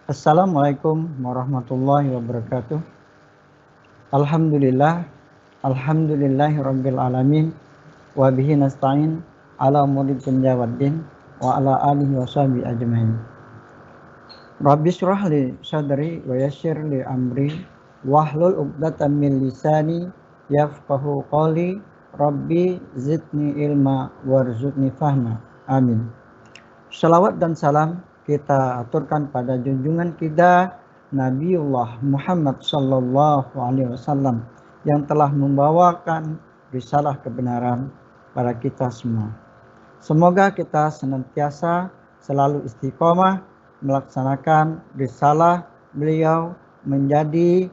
Assalamualaikum warahmatullahi wabarakatuh. Alhamdulillah, alhamdulillahirabbil alamin, wa bihi nasta'in ala umuri dunya waddin wa ala alihi washabihi ajmain. Rabbi shrah li sadri wa yassir li amri wahlul 'uqdatam min lisani yafqahu qawli. Rabbi zidni ilma warzuqni fahma. Amin. Salawat dan salam kita aturkan pada junjungan kita Nabiullah Muhammad sallallahu alaihi wasallam yang telah membawakan risalah kebenaran pada kita semua. Semoga kita senantiasa selalu istiqomah melaksanakan risalah beliau, menjadi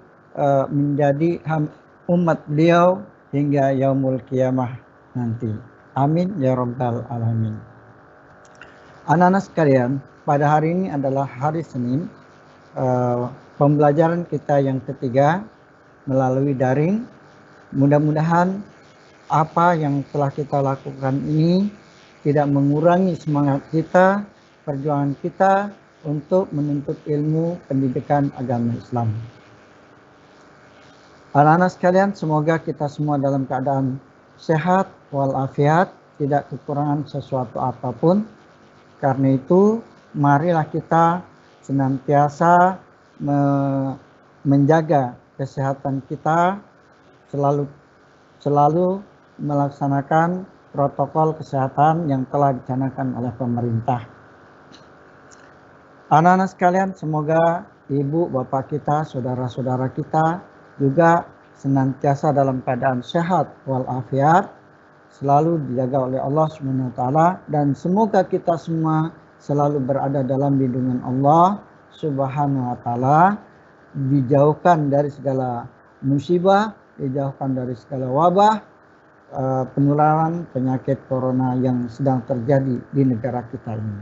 umat beliau hingga yaumul qiyamah nanti. Amin ya rabbal alamin. Anak-anak sekalian, pada hari ini adalah hari Senin, pembelajaran kita yang ketiga melalui daring. Mudah-mudahan apa yang telah kita lakukan ini tidak mengurangi semangat kita, perjuangan kita untuk menuntut ilmu pendidikan agama Islam. Anak-anak sekalian, semoga kita semua dalam keadaan sehat walafiat, tidak kekurangan sesuatu apapun. Karena itu, marilah kita senantiasa menjaga kesehatan kita, selalu melaksanakan protokol kesehatan yang telah dicanangkan oleh pemerintah. Anak-anak sekalian, semoga ibu, bapak kita, saudara-saudara kita juga senantiasa dalam keadaan sehat walafiat, selalu dijaga oleh Allah SWT, dan semoga kita semua selalu berada dalam lindungan Allah SWT, dijauhkan dari segala musibah, dijauhkan dari segala wabah, penularan penyakit corona yang sedang terjadi di negara kita ini.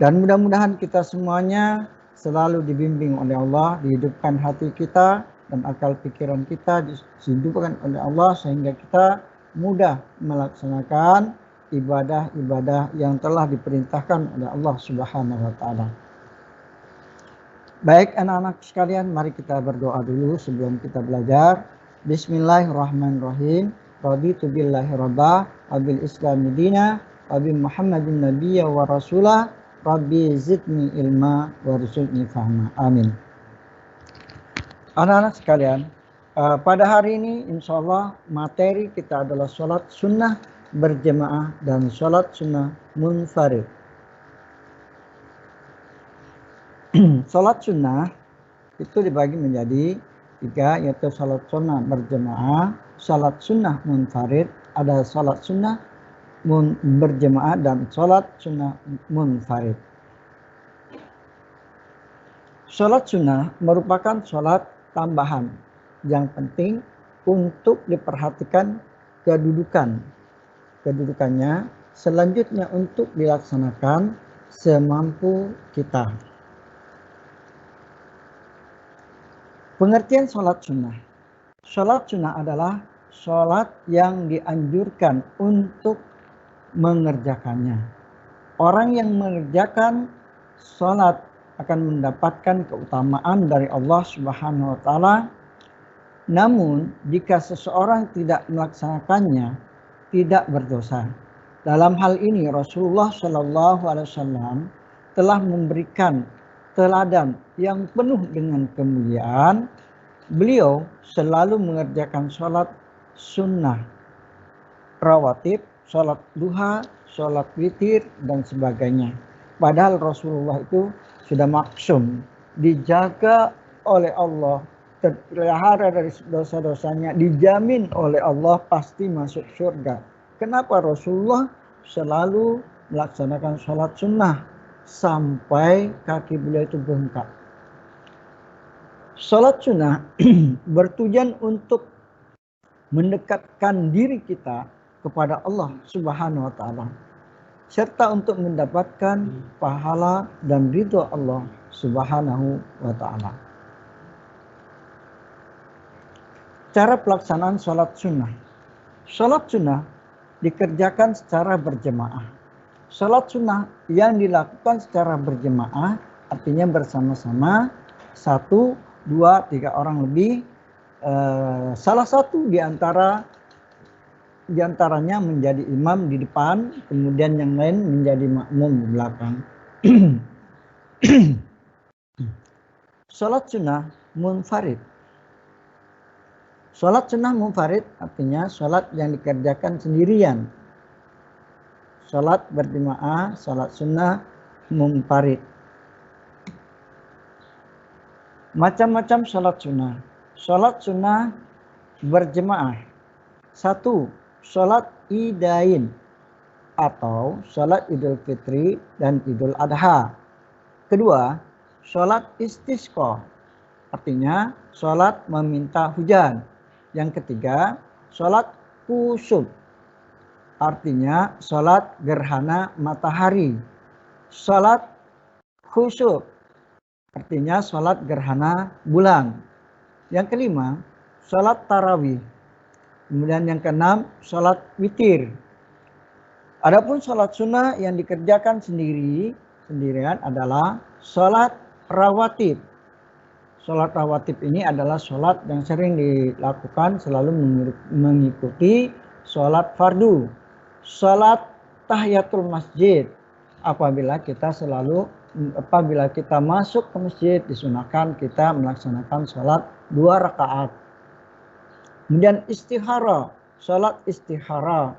Dan mudah-mudahan kita semuanya selalu dibimbing oleh Allah, dihidupkan hati kita dan akal pikiran kita dihidupkan oleh Allah sehingga kita mudah melaksanakan ibadah-ibadah yang telah diperintahkan oleh Allah Subhanahu wa taala. Baik anak-anak sekalian, mari kita berdoa dulu sebelum kita belajar. Bismillahirrahmanirrahim. Raditu billahi rabba wa bil islami dina wa bi Muhammadin nabiyya wa rasulah. Rabbi zidni ilma warzuqni fahma. Amin. Anak-anak sekalian, pada hari ini insya Allah materi kita adalah sholat sunnah berjemaah dan sholat sunnah munfarid. Sholat sunnah itu dibagi menjadi tiga, yaitu sholat sunnah berjemaah, sholat sunnah munfarid, ada sholat sunnah berjemaah dan sholat sunnah munfarid. Sholat sunnah merupakan sholat tambahan yang penting untuk diperhatikan kedudukannya, selanjutnya untuk dilaksanakan semampu kita. Pengertian sholat sunnah. Sholat sunnah adalah sholat yang dianjurkan untuk mengerjakannya. Orang yang mengerjakan sholat akan mendapatkan keutamaan dari Allah Subhanahu wa taala. Namun jika seseorang tidak melaksanakannya, tidak berdosa. Dalam hal ini Rasulullah Shallallahu Alaihi Wasallam telah memberikan teladan yang penuh dengan kemuliaan. Beliau selalu mengerjakan sholat sunnah rawatib, sholat duha, sholat witir dan sebagainya. Padahal Rasulullah itu sudah maksum, dijaga oleh Allah, terpelihara dari dosa-dosanya, dijamin oleh Allah pasti masuk surga. Kenapa Rasulullah selalu melaksanakan sholat sunnah sampai kaki beliau itu bengkak? Sholat sunnah bertujuan untuk mendekatkan diri kita kepada Allah Subhanahu wa taala, serta untuk mendapatkan pahala dan ridho Allah Subhanahu wa taala. Cara pelaksanaan sholat sunnah. Sholat sunnah dikerjakan secara berjemaah. Sholat sunnah yang dilakukan secara berjemaah artinya bersama-sama 1, 2, 3 orang lebih. Salah satu diantaranya menjadi imam di depan, kemudian yang lain menjadi makmum di belakang. Sholat sunnah munfarid. Sholat sunnah munfarid artinya sholat yang dikerjakan sendirian. Sholat berjemaah, sholat sunnah munfarid. Macam-macam sholat sunnah. Sholat sunnah berjemaah. 1. Sholat idain atau sholat idul fitri dan idul adha. Kedua, sholat istisqa artinya sholat meminta hujan. Yang ketiga, sholat kusuf artinya sholat gerhana matahari. Sholat khusuf artinya sholat gerhana bulan. Yang kelima, sholat tarawih. Kemudian yang keenam, sholat witir. Adapun sholat sunnah yang dikerjakan sendirian adalah sholat rawatib. Sholat rawatib ini adalah sholat yang sering dilakukan selalu mengikuti sholat fardu. Sholat tahiyatul masjid. Apabila kita masuk ke masjid, disunahkan kita melaksanakan sholat 2 rakaat. Kemudian istihara, sholat istihara.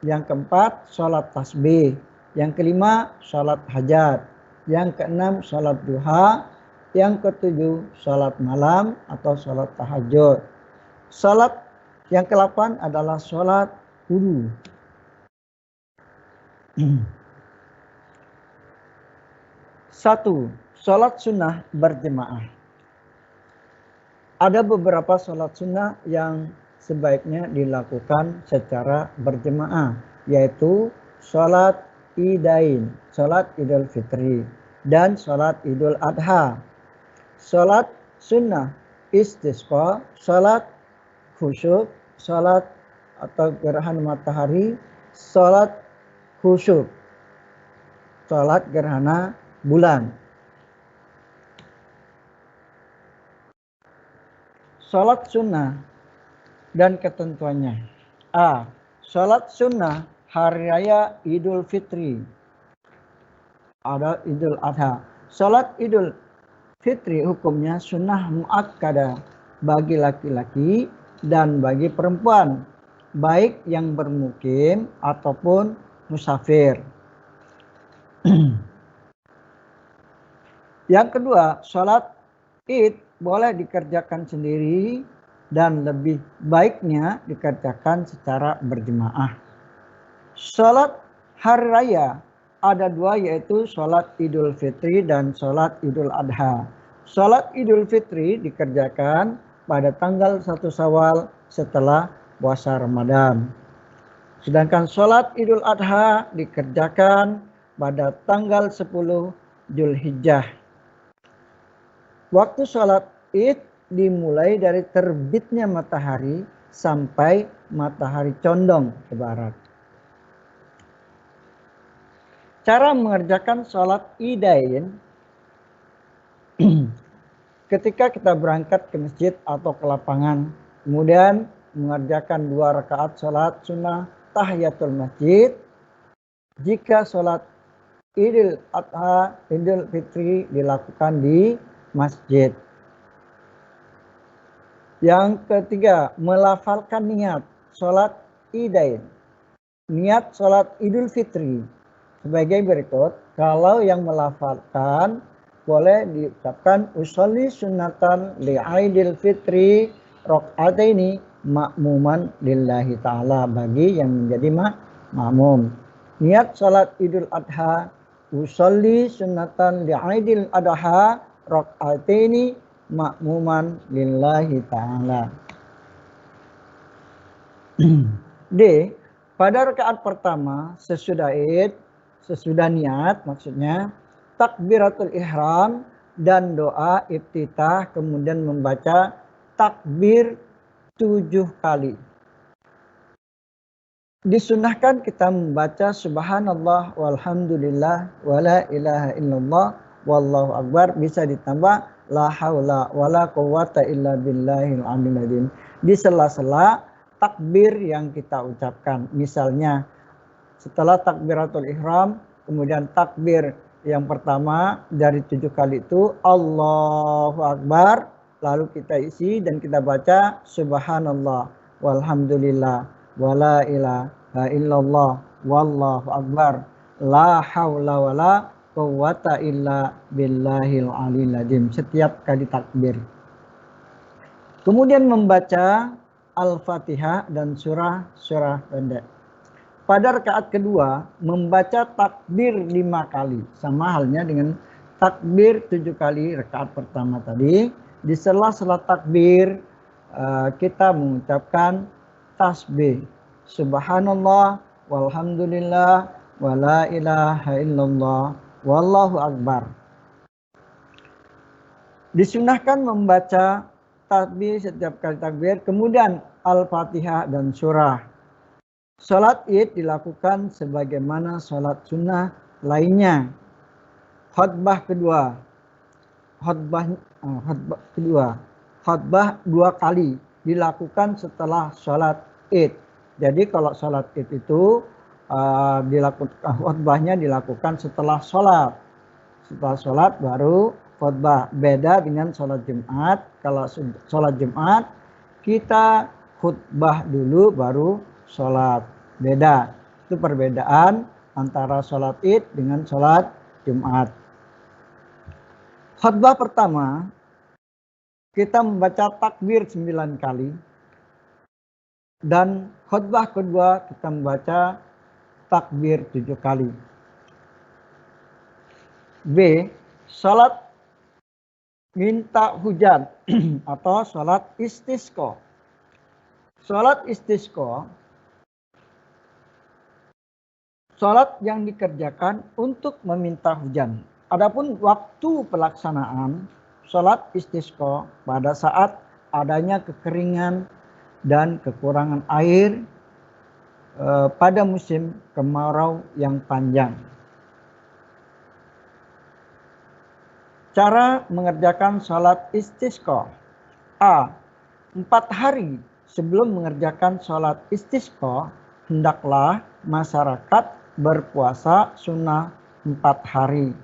Yang keempat, sholat tasbih. Yang kelima, sholat hajat. Yang keenam, sholat duha. Yang ketujuh, sholat malam atau sholat tahajud. Sholat yang ke-8 adalah sholat wudu. Satu, sholat sunnah berjemaah. Ada beberapa sholat sunnah yang sebaiknya dilakukan secara berjemaah, yaitu sholat idain, sholat idul fitri, dan sholat idul adha. Sholat sunnah istisqa, sholat khusyuk, sholat atau gerhana matahari, sholat khusyuk, sholat gerhana bulan. Sholat sunnah dan ketentuannya. A. Sholat sunnah hari raya Idul Fitri. Ada Idul Adha. Sholat Idul Fitri hukumnya sunnah muakkadah bagi laki-laki dan bagi perempuan, baik yang bermukim ataupun musafir. Yang kedua, sholat Id boleh dikerjakan sendiri dan lebih baiknya dikerjakan secara berjemaah. Sholat hari raya ada 2, yaitu sholat Idul Fitri dan sholat Idul Adha. Sholat Idul Fitri dikerjakan pada tanggal 1 Syawal setelah puasa Ramadan. Sedangkan sholat Idul Adha dikerjakan pada tanggal 10 Zulhijjah. Waktu sholat Id dimulai dari terbitnya matahari sampai matahari condong ke barat. Cara mengerjakan sholat idain, ketika kita berangkat ke masjid atau ke lapangan, kemudian mengerjakan 2 rakaat sholat sunnah tahiyatul masjid. Jika sholat Idul Adha, Idul Fitri dilakukan di masjid. Yang ketiga, melafalkan niat sholat idain. Niat sholat Idul Fitri sebagai berikut. Kalau yang melafalkan boleh diucapkan usolli sunnatan li'aidil fitri rok'ataini makmuman lillahi ta'ala, bagi yang menjadi makmum. Niat sholat Idul Adha, usolli sunnatan li'aidil adha rok'ataini makmuman lillahi ta'ala. D. Pada rakaat pertama sesudah Id, sesudah niat maksudnya, takbiratul ihram dan doa iftitah, kemudian membaca takbir 7 kali. Disunahkan kita membaca subhanallah walhamdulillah wala ilaha illallah wallahu akbar, bisa ditambah la haula wala quwata illa billahil aliyil azim di sela-sela takbir yang kita ucapkan. Misalnya setelah takbiratul ihram, kemudian takbir yang pertama dari 7 kali itu Allahu akbar, lalu kita isi dan kita baca subhanallah walhamdulillah wala ilaha illallah wallahu akbar la haula wala quwata illa billahil aliyil azim setiap kali takbir. Kemudian membaca Al-Fatihah dan surah-surah pendek. Pada rakaat kedua membaca takbir 5 kali, sama halnya dengan takbir 7 kali rakaat pertama tadi. Di sela-sela takbir kita mengucapkan tasbih subhanallah walhamdulillah wala ilaha illallah wallahu akbar. Disunahkan membaca tasbih setiap kali takbir, kemudian Al-Fatihah dan surah. Salat Id dilakukan sebagaimana salat sunnah lainnya. Khutbah kedua, khutbah 2 kali dilakukan setelah salat Id. Jadi kalau salat Id itu khutbahnya dilakukan setelah salat. Setelah salat baru khutbah. Beda dengan salat Jumat. Kalau salat Jumat kita khutbah dulu baru sholat. Beda. Itu perbedaan antara sholat Id dengan sholat Jumat. Khutbah pertama kita membaca takbir 9 kali. Dan khutbah kedua kita membaca takbir 7 kali. B. Sholat minta hujan atau sholat istisqa. Sholat istisqa, sholat yang dikerjakan untuk meminta hujan. Adapun waktu pelaksanaan sholat istisqa pada saat adanya kekeringan dan kekurangan air pada musim kemarau yang panjang. Cara mengerjakan sholat istisqa. A. 4 hari sebelum mengerjakan sholat istisqa, hendaklah masyarakat berpuasa sunnah 4 hari.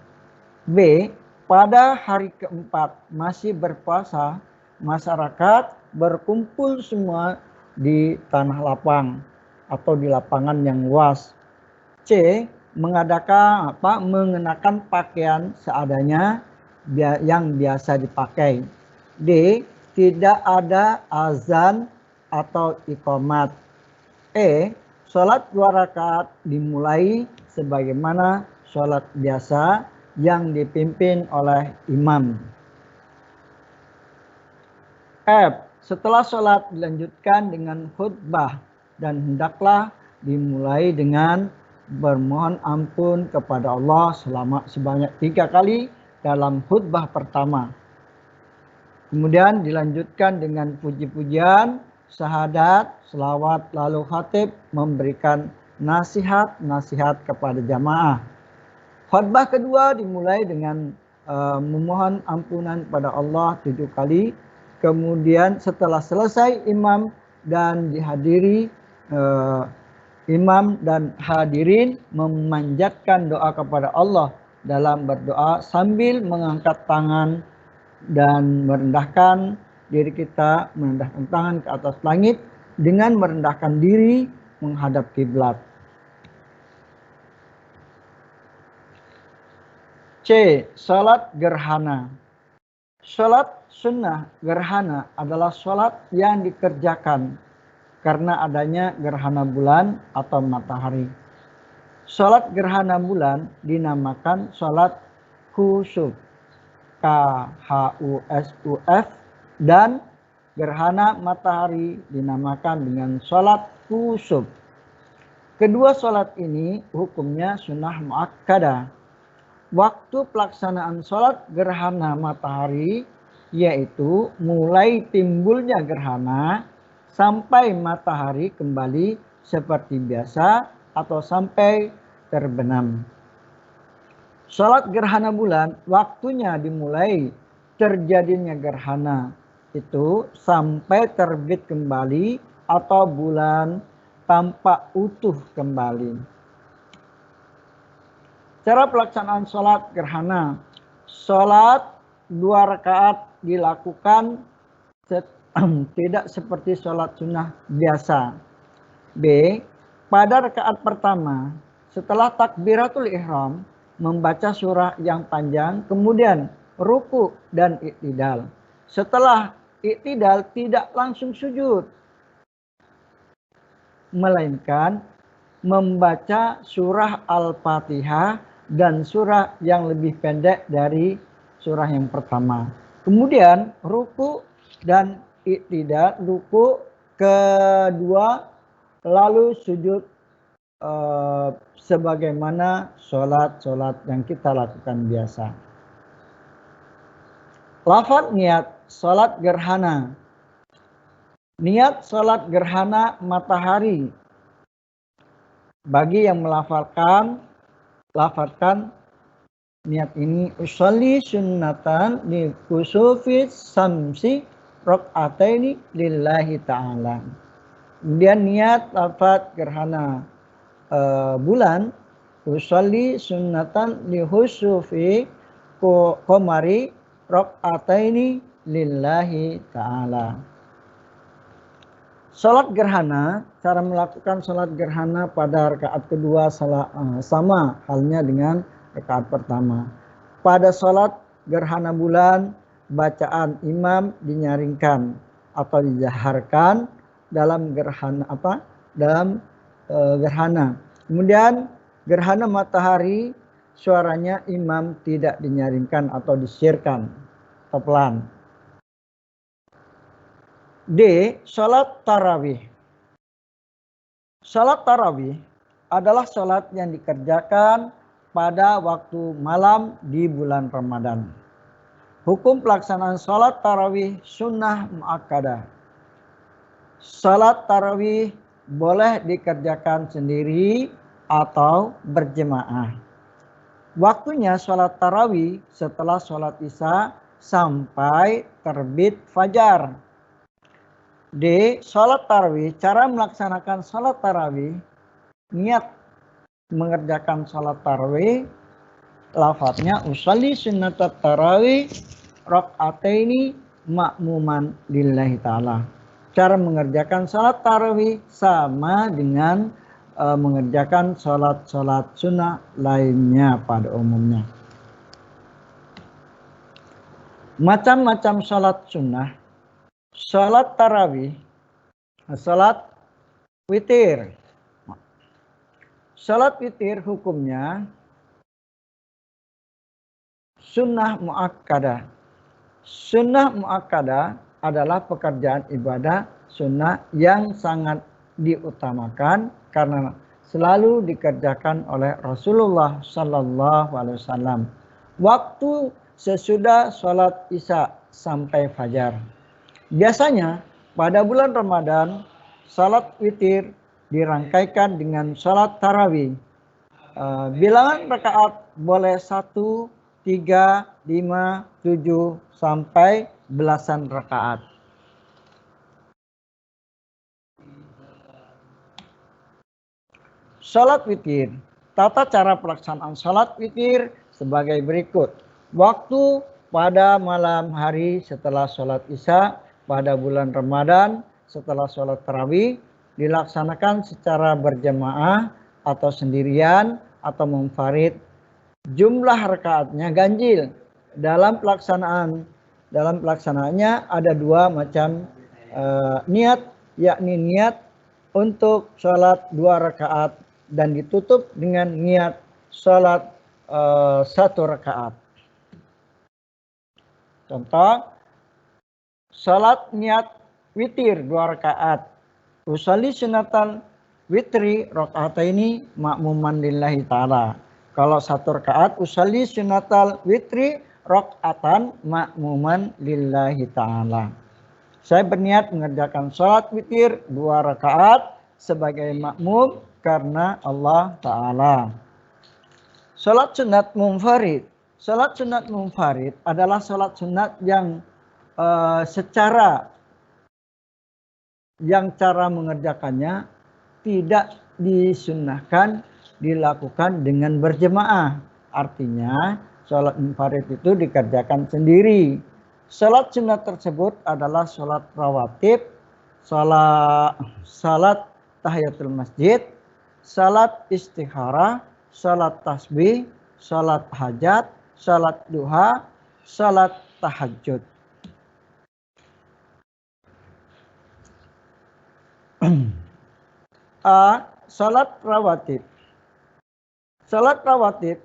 B. Pada hari keempat masih berpuasa, masyarakat berkumpul semua di tanah lapang atau di lapangan yang luas. C. Mengenakan pakaian seadanya yang biasa dipakai. D. Tidak ada azan atau iqamat. E. Sholat 2 rakaat dimulai sebagaimana sholat biasa yang dipimpin oleh imam. F. Setelah sholat dilanjutkan dengan khutbah dan hendaklah dimulai dengan bermohon ampun kepada Allah sebanyak 3 kali dalam khutbah pertama. Kemudian dilanjutkan dengan puji-pujian, syahadat, selawat, lalu khatib memberikan nasihat kepada jamaah. Khutbah kedua dimulai dengan memohon ampunan kepada Allah 7 kali. Kemudian setelah selesai imam dan dihadiri imam dan hadirin memanjatkan doa kepada Allah dalam berdoa sambil mengangkat tangan dan merendahkan diri kita, merendahkan tangan ke atas langit dengan merendahkan diri menghadap kiblat. C. Salat gerhana. Salat sunnah gerhana adalah salat yang dikerjakan karena adanya gerhana bulan atau matahari. Salat gerhana bulan dinamakan salat khusuf, KHUSUF, dan gerhana matahari dinamakan dengan salat khusuf. Kedua salat ini hukumnya sunnah muakkadah. Waktu pelaksanaan salat gerhana matahari yaitu mulai timbulnya gerhana sampai matahari kembali seperti biasa atau sampai terbenam. Sholat gerhana bulan waktunya dimulai terjadinya gerhana itu sampai terbit kembali atau bulan tampak utuh kembali. Cara pelaksanaan sholat gerhana. Sholat 2 rakaat dilakukan tidak seperti sholat sunnah biasa. B. Pada rakaat pertama setelah takbiratul ihram membaca surah yang panjang, kemudian ruku dan iktidal. Setelah iktidal tidak langsung sujud, melainkan membaca surah Al-Fatihah dan surah yang lebih pendek dari surah yang pertama. Kemudian ruku dan iktidal, ruku kedua, lalu sujud sebagaimana sholat yang kita lakukan biasa. Lafaz niat sholat gerhana. Niat sholat gerhana matahari. Bagi yang melafalkan niat ini, usolli sunnatan li kusufis samsi rakaataini lillahi ta'ala. Kemudian niat lafaz gerhana bulan, usolli sunnatan li khusufi qamari rakaataini lillahi ta'ala. Salat gerhana, cara melakukan salat gerhana pada rakaat kedua sama halnya dengan rakaat pertama. Pada salat gerhana bulan, bacaan imam dinyaringkan atau dijaharkan dalam gerhana gerhana. Kemudian gerhana matahari, suaranya imam tidak dinyaringkan atau disirkan atau pelan. D. Salat tarawih. Salat tarawih adalah salat yang dikerjakan pada waktu malam di bulan Ramadan. Hukum pelaksanaan salat tarawih sunnah muakkadah. Salat tarawih boleh dikerjakan sendiri atau berjemaah. Waktunya salat tarawih setelah salat isya sampai terbit fajar. D. Salat tarawih. Cara melaksanakan salat tarawih. Niat mengerjakan salat tarawih. Lafadznya usolli sunnatat tarawih rakaataini ma'muman lillahi ta'ala. Cara mengerjakan salat tarawih sama dengan mengerjakan salat-salat sunnah lainnya pada umumnya. Macam-macam salat sunnah. Salat tarawih, salat witir. Salat witir hukumnya sunnah muakkadah. Sunnah muakkadah adalah pekerjaan ibadah sunnah yang sangat diutamakan karena selalu dikerjakan oleh Rasulullah Sallallahu Alaihi Wasallam waktu sesudah sholat isya sampai fajar. Biasanya pada bulan Ramadan salat witir dirangkaikan dengan salat tarawih. Bilangan rakaat boleh 1, 3, 5, 7 sampai belasan rakaat. Salat witir. Tata cara pelaksanaan salat witir sebagai berikut. Waktu pada malam hari setelah salat isya pada bulan Ramadan setelah salat tarawih dilaksanakan secara berjamaah atau sendirian atau munfarid. Jumlah rakaatnya ganjil. Dalam pelaksanaannya ada 2 macam niat, yakni niat untuk sholat 2 rakaat dan ditutup dengan niat sholat 1 rakaat. Contoh, sholat niat witir 2 rakaat. Usolli sunnatal witri rakaataini ma'muman lillahi ta'ala. Kalau 1 rakaat, usolli sunnatal witri rakaatan ma'muman lillahi ta'ala. Saya berniat mengerjakan sholat witir 2 rakaat sebagai makmum karena Allah Ta'ala. Salat sunat munfarid. Salat sunat munfarid adalah salat sunat yang secara cara mengerjakannya tidak disunnahkan dilakukan dengan berjemaah. Artinya salat munfarid itu dikerjakan sendiri. Salat sunat tersebut adalah salat rawatib, salat tahiyatul masjid, salat istikharah, salat tasbih, salat hajat, salat duha, salat tahajud. Salat rawatib. Salat rawatib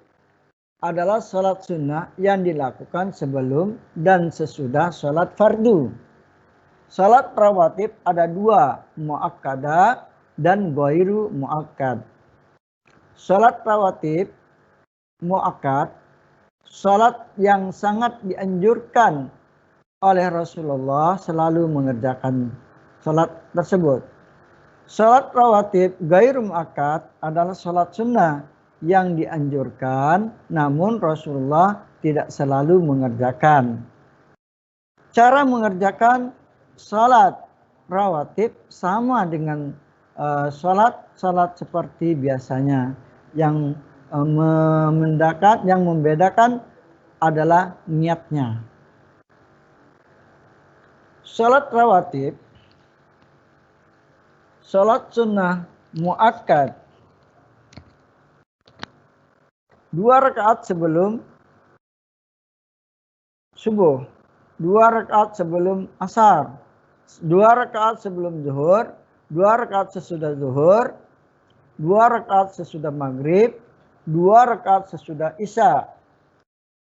adalah salat sunnah yang dilakukan sebelum dan sesudah salat fardu. Salat rawatib ada dua, muakkada dan ghairu muakkad. Salat rawatib muakkad, salat yang sangat dianjurkan oleh Rasulullah selalu mengerjakan salat tersebut. Salat rawatib ghairu muakkad adalah salat sunnah yang dianjurkan namun Rasulullah tidak selalu mengerjakan. Cara mengerjakan salat rawatib sama dengan salat seperti biasanya. Yang membedakan adalah niatnya. Salat rawatib, salat sunnah muakkad 2 rakaat sebelum subuh, 2 rakaat sebelum asar, 2 rakaat sebelum zuhur, 2 rakaat sesudah zuhur, 2 rakaat sesudah maghrib, 2 rakaat sesudah isya.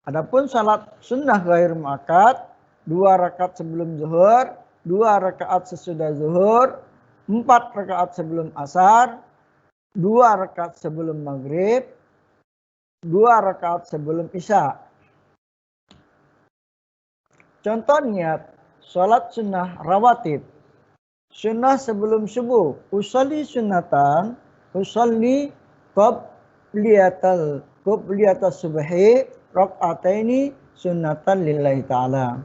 Adapun salat sunnah ghair muakkad 2 rakaat sebelum zuhur, 2 rakaat sesudah zuhur, 4 rakaat sebelum asar, 2 rakaat sebelum maghrib, 2 rakaat sebelum isya. Contoh niat salat sunnah rawatib. Sunnah sebelum subuh. Usalli sunnatan, usalli qabliyatas subhi rak'ataini sunnatan lillahi ta'ala.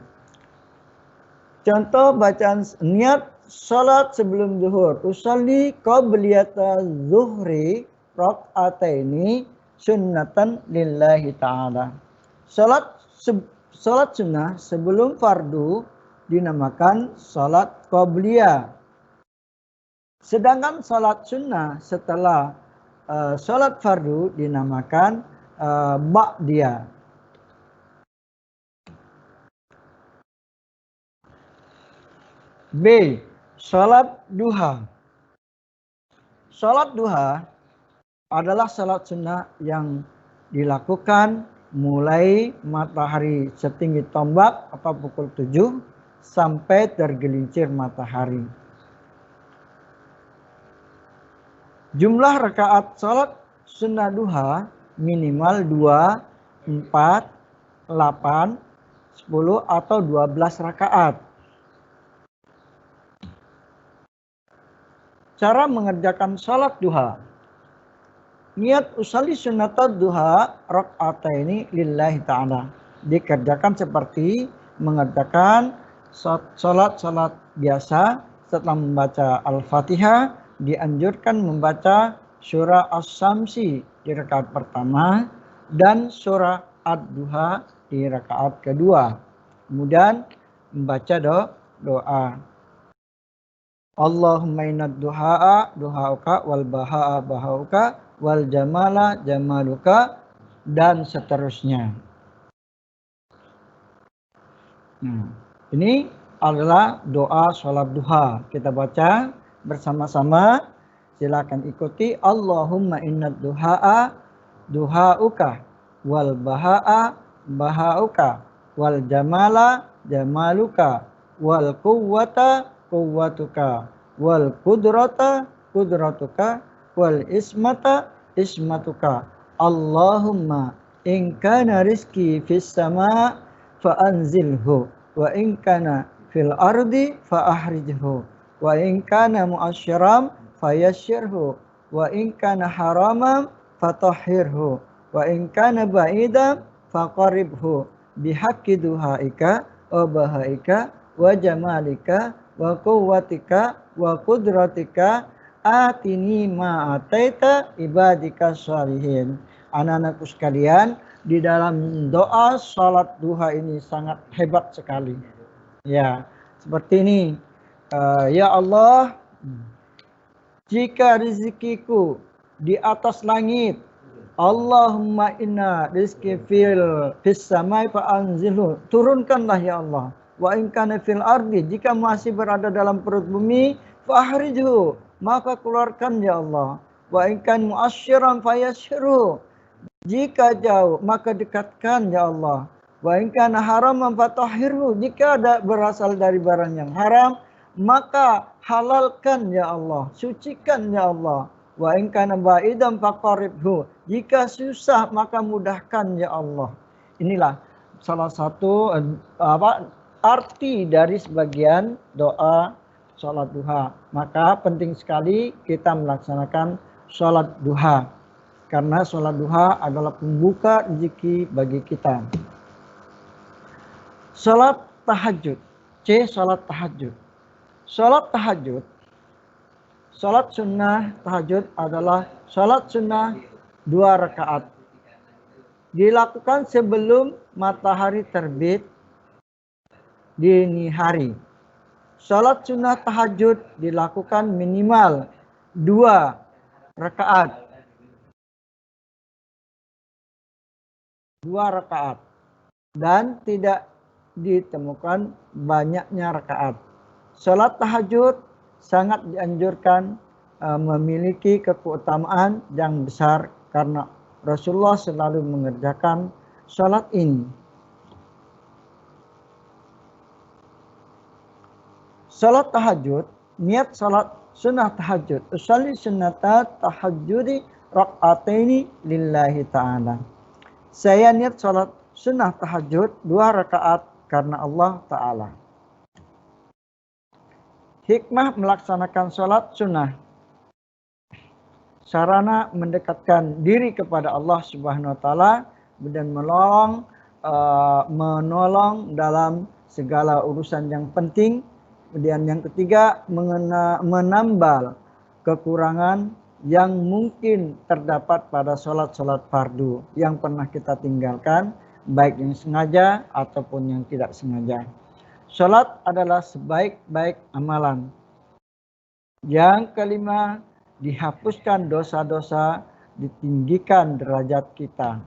Contoh bacaan niat salat sebelum zuhur. Usalli qabliyatas zuhri rak'ataini sunnatan lillahi ta'ala. Salat sunnah sebelum fardu dinamakan salat qabliyah. Sedangkan salat sunnah setelah salat fardu dinamakan ba'diyah. B. Salat duha. Salat duha adalah salat sunnah yang dilakukan mulai matahari setinggi tombak atau pukul 7 sampai tergelincir matahari. Jumlah rakaat salat sunnah duha minimal 2, 4, 8, 10 atau 12 rakaat. Cara mengerjakan salat duha. Niat usalli sunnatat duha rak'ataini lillahi ta'ala. Dikerjakan seperti mengerjakan salat biasa. Setelah membaca Al-Fatihah, dianjurkan membaca surah As-Samsi di rakaat pertama dan surah Ad-Duha di rakaat kedua. Kemudian membaca doa. Allahumma innad duha'a duha'uka wal baha'a baha'uka wal jamala jamaluka dan seterusnya. Nah, ini adalah doa sholat duha. Kita baca bersama-sama. Silakan ikuti. Allahumma innad duha'a duha'uka wal baha'a baha'uka wal jamala jamaluka wal quwwata quwwatuka wal qudrata qudratuka wal ismata ismatuka. Allahumma in kana rizki fis sama fa anzilhu wa in kana fil ardi fa ahrijhu wa in kana mu'asyiram fayassirhu wa in kana haraman fatahhirhu wa in kana ba'idan faqaribhu bihaqqi duhaika wa bahaika wa jamalika wa quwwatika wa qudratika atini ma ataita ibadika shalihin. Anak-anakku sekalian, di dalam doa salat duha ini sangat hebat sekali. Ya, seperti ini. Ya Allah, jika rezekiku di atas langit, Allahumma inna rizki fis samai fa'anzilhu, turunkanlah ya Allah. Wa in kana fil ardi, jika masih berada dalam perut bumi, fa'ahrijhu, maka keluarkan ya Allah. Wa in kan mu'asyiran fayassirhu, jika jauh maka dekatkan ya Allah. Wa in kana haraman fatahhirhu, jika ada berasal dari barang yang haram, maka halalkan ya Allah, sucikan ya Allah. Wa in kana ba'idan faqaribhu, jika susah maka mudahkan ya Allah. Inilah salah satu arti dari sebagian doa salat duha. Maka penting sekali kita melaksanakan salat duha, karena salat duha adalah pembuka rezeki bagi kita. Salat tahajud. Salat tahajud. Salat tahajud, salat sunnah tahajud adalah salat sunnah 2 rakaat. Dilakukan sebelum matahari terbit dini hari. Salat sunnah tahajud dilakukan minimal 2 rakaat. 2 rakaat. Dan tidak ditemukan banyaknya rakaat. Salat tahajud sangat dianjurkan memiliki keutamaan yang besar karena Rasulullah selalu mengerjakan salat ini. Salat tahajud, niat salat sunnah tahajud. Usalli sunnata tahajudi rak'ataini lillahi ta'ala. Saya niat salat sunnah tahajud 2 rakaat karena Allah Ta'ala. Hikmah melaksanakan salat sunnah. Sarana mendekatkan diri kepada Allah Subhanahu wa Ta'ala dan menolong dalam segala urusan yang penting. Kemudian yang ketiga, menambal kekurangan yang mungkin terdapat pada salat-salat fardu yang pernah kita tinggalkan, baik yang sengaja ataupun yang tidak sengaja. Salat adalah sebaik-baik amalan. Yang kelima, dihapuskan dosa-dosa, ditinggikan derajat kita.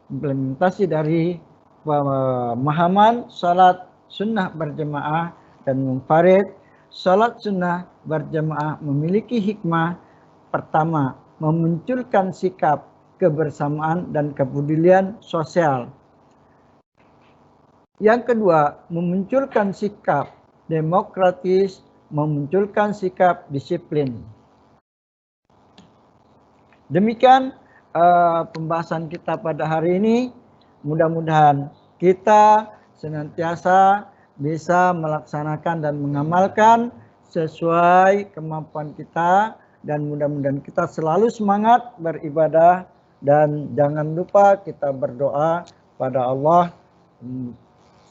Implementasi dari pemahaman salat sunnah berjemaah dan munfarid. Salat sunnah berjemaah memiliki hikmah. Pertama, memunculkan sikap kebersamaan dan kepedulian sosial. Yang kedua, memunculkan sikap demokratis, memunculkan sikap disiplin. Demikian pembahasan kita pada hari ini. Mudah-mudahan kita senantiasa bisa melaksanakan dan mengamalkan sesuai kemampuan kita, dan mudah-mudahan kita selalu semangat beribadah, dan jangan lupa kita berdoa pada Allah.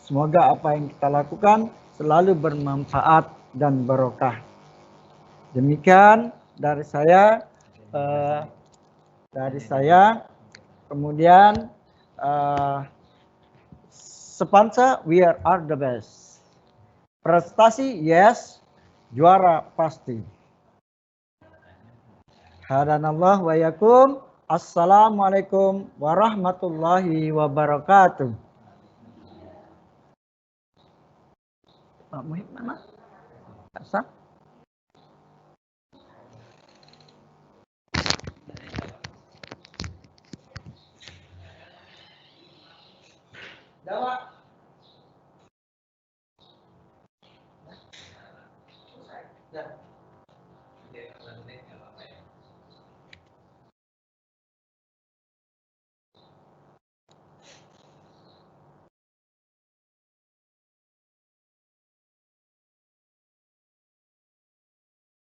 Semoga apa yang kita lakukan selalu bermanfaat dan barokah. Demikian dari saya. Kemudian sponsor, we are the best. Prestasi, yes. Juara pasti. Hadanallah wa yakum. Assalamualaikum warahmatullahi wabarakatuh. Pak Muhib mana?